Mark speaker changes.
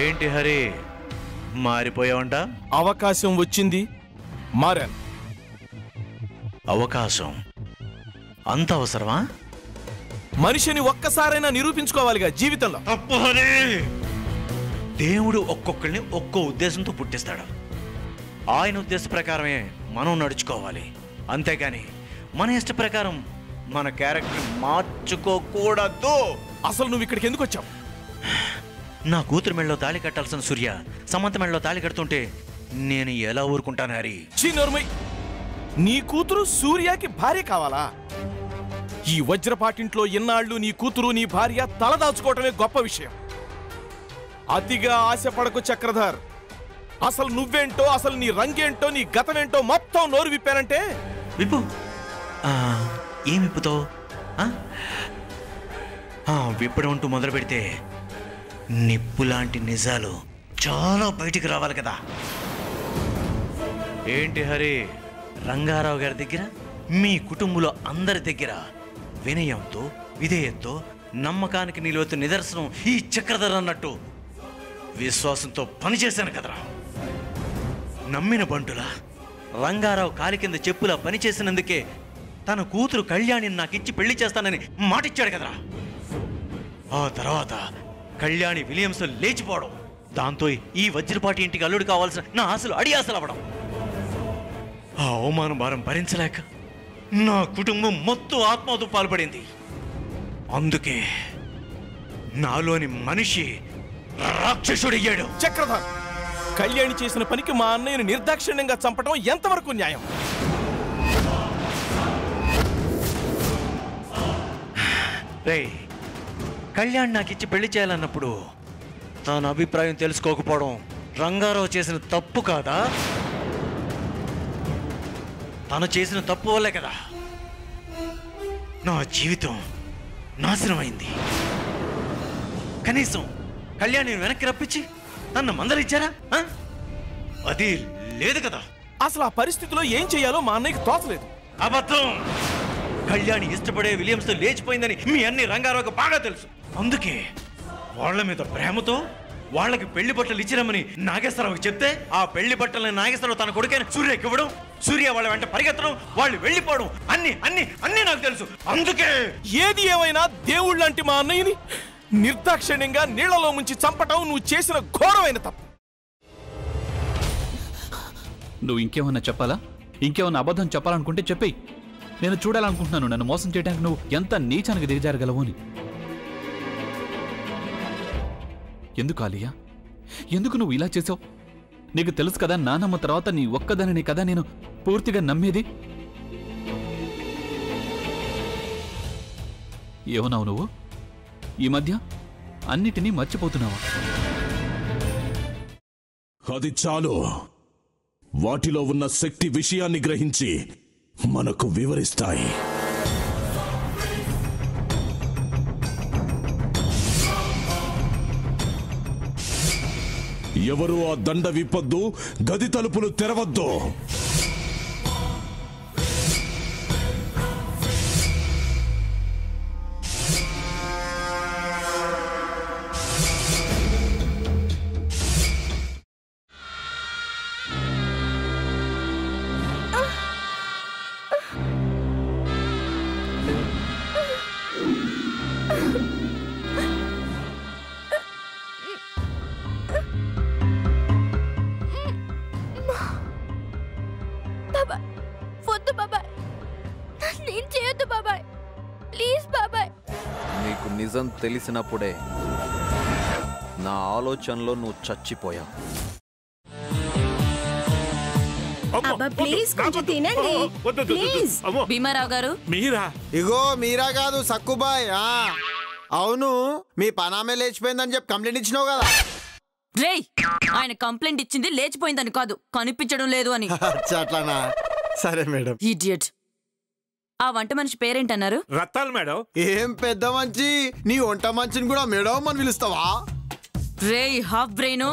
Speaker 1: ఏంటి హరి మారిపోయావంట?
Speaker 2: అవకాశం వచ్చింది, మారాను.
Speaker 1: అవకాశం అంత అవసరమా?
Speaker 2: మనిషిని ఒక్కసారైనా నిరూపించుకోవాలిగా జీవితంలో.
Speaker 1: తప్పు హరి. దేవుడు ఒక్కొక్కరిని ఒక్కో ఉద్దేశంతో పుట్టిస్తాడు. ఆయన ఉద్దేశ ప్రకారమే మనం నడుచుకోవాలి, అంతేగాని మన ఇష్ట ప్రకారం మన క్యారెక్టర్ మార్చుకోకూడదు.
Speaker 2: అసలు నువ్వు ఇక్కడికి ఎందుకు వచ్చావు?
Speaker 1: నా కూతురు మెళ్ళలో తాళి కట్టాల్సిన సూర్య సమంత మెళ్ళలో తాళి కడుతుంటే నేను ఎలా ఊరుకుంటాను హరి?
Speaker 2: చీనోర్మై, నీ కూతురు సూర్యకి భార్య కావాలా? ఈ వజ్రపాటింట్లో ఎన్నాళ్ళు నీ కూతురు నీ భార్య తలదాచుకోవటమే గొప్ప విషయం. అతిగా ఆశపడకు చక్రధర్. అసలు నువ్వేంటో, అసలు నీ రంగేంటో, నీ గతమేంటో మొత్తం నోరు విప్పానంటే.
Speaker 1: విప్పు. ఏం విప్పుతో? విప్పడం అంటూ మొదలు పెడితే నిప్పు లాంటి నిజాలు చాలా బయటికి రావాలి కదా. ఏంటి హరి, రంగారావు గారి దగ్గర, మీ కుటుంబంలో అందరి దగ్గర వినయంతో, విధేయతతో, నమ్మకానికి నిలువెత్తు నిదర్శనం ఈ చక్రధర్ అన్నట్టు విశ్వాసంతో పనిచేశాను కదరా. నమ్మిన బంటులా రంగారావు కాలి కింద చెప్పులా పనిచేసినందుకే తన కూతురు కళ్యాణిని నాకిచ్చి పెళ్లి చేస్తానని మాటిచ్చాడు కదరా. ఆ తర్వాత కళ్యాణి విలియమ్స్ లేచిపోవడం, దాంతో ఈ వజ్రపాటి ఇంటికి అల్లుడు కావాల్సిన నా ఆశలు అడియాసలు అవ్వడం, ఆ అవమాన భారం భరించలేక నా కుటుంబం మొత్తం ఆత్మహత్య పాల్పడింది. అందుకే నాలోని మనిషి రాక్షసుడయ్యాడు.
Speaker 2: చక్రధర్, కళ్యాణి చేసిన పనికి మా అన్నయ్యను నిర్దాక్షిణ్యంగా చంపడం ఎంతవరకు న్యాయం?
Speaker 1: రేయ్, కళ్యాణ్ నాకిచ్చి పెళ్లి చేయాలన్నప్పుడు తన అభిప్రాయం తెలుసుకోకపోవడం రంగారావు చేసిన తప్పు కాదా? తను చేసిన తప్పు వల్లే కదా నా జీవితం నాశనమైంది. కనీసం కళ్యాణ్ వెనక్కి రప్పించి నన్ను మందలిచ్చారా? అది లేదు కదా.
Speaker 2: అసలు ఆ పరిస్థితిలో ఏం చేయాలో మా అన్నయ్యకి తోచలేదు.
Speaker 1: అబద్ధం. కళ్యాణి ఇష్టపడే విలియమ్స్తో లేచిపోయిందని మీ అన్ని రంగారావుకి బాగా తెలుసు. అందుకే వాళ్ళ మీద ప్రేమతో వాళ్ళకి పెళ్లి బట్టలు ఇచ్చిరమ్మని నాగేశ్వరరావుకి చెప్తే, ఆ పెళ్లి బట్టలని నాగేశ్వరరావు తన కొడుకైన సూర్యకి ఇవ్వడం, సూర్య వాళ్ళ వెంట పరిగెత్తడం, వాళ్ళు వెళ్ళిపోవడం అన్ని అన్ని అన్ని నాకు తెలుసు. అందుకే
Speaker 2: ఏది ఏమైనా దేవుళ్ళంటి మా అన్నయ్యని నిర్దాక్షిణ్యంగా నీళ్లలో ముంచి చంపటం నువ్వు చేసిన ఘోరమైన తప్పు.
Speaker 3: నువ్వు ఇంకేమన్నా చెప్పాలా? ఇంకేమన్నా అబద్ధం చెప్పాలనుకుంటే చెప్పేయి. నేను చూడాలనుకుంటున్నాను నన్ను మోసం చేయడానికి నువ్వు ఎంత నీచానికి దిగజారగలవు అని. ఎందుకు ఆలియా, ఎందుకు నువ్వు ఇలా చేసావు? నీకు తెలుసు కదా నానమ్మ తర్వాత నీ ఒక్కదానిని కదా నేను పూర్తిగా నమ్మేది. ఏమన్నావు నువ్వు? ఈ మధ్య అన్నిటినీ మర్చిపోతున్నావా?
Speaker 4: అది చాలు. వాటిలో ఉన్న శక్తి విషయాన్ని గ్రహించి మనకు వివరిస్తాయి. ఎవరు ఆ దండ విప్పొద్దు, గది తలుపులు తెరవద్దు.
Speaker 5: నిజం తెలిసినప్పుడే నా ఆలోచనలో నువ్వు చచ్చిపోయావు.
Speaker 6: భీమారావు గారు,
Speaker 7: మీరా?
Speaker 8: ఇగో మీరా కాదు, సక్కుబాయ్. అవును, మీ పనామే లేచిపోయిందని చెప్పి కంప్లైంట్ ఇచ్చినావు కదా.
Speaker 6: రేయ్, ఆయన కంప్లైంట్ ఇచ్చింది లేచిపోయిందని కాదు, కనిపించడం లేదు అని.
Speaker 8: అట్లానా? సరే మేడం.
Speaker 6: ఇడియట్. ఆ వంట మనిషి పేరేంటన్నారు?
Speaker 7: రత్తాలు మేడం.
Speaker 8: ఏం పెద్ద మంచి, నీ వంట మంచిని కూడా మేడం అని పిలుస్తావా?
Speaker 6: రేయ్ హాఫ్ బ్రెయిన్,